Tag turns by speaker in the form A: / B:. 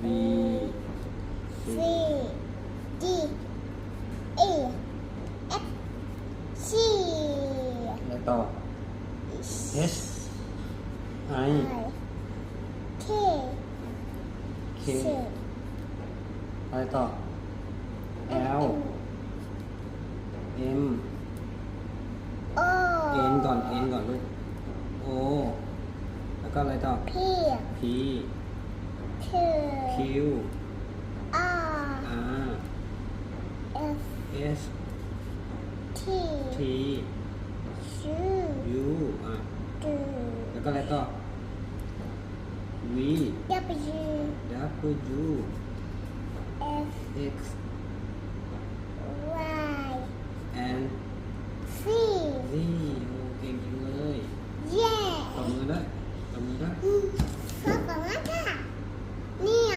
A: B
B: C D E F G
A: แล้วต่อ H I
B: K
A: K อะไรต่อ L M
B: O
A: N ก่อน N ก่อนลูก O แล้วก็อะไรต่อ
B: P
A: P
B: Q
A: Q
B: R
A: R
B: S
A: S
B: T
A: T
B: U
A: U แล้วก็อะไรต่อ V
B: W
A: W
B: F
A: X
B: Y
A: and
B: Z
A: Z โอ้เก่งจังเลย
B: Yeah
A: ตบมือด้วยตบมือด้วย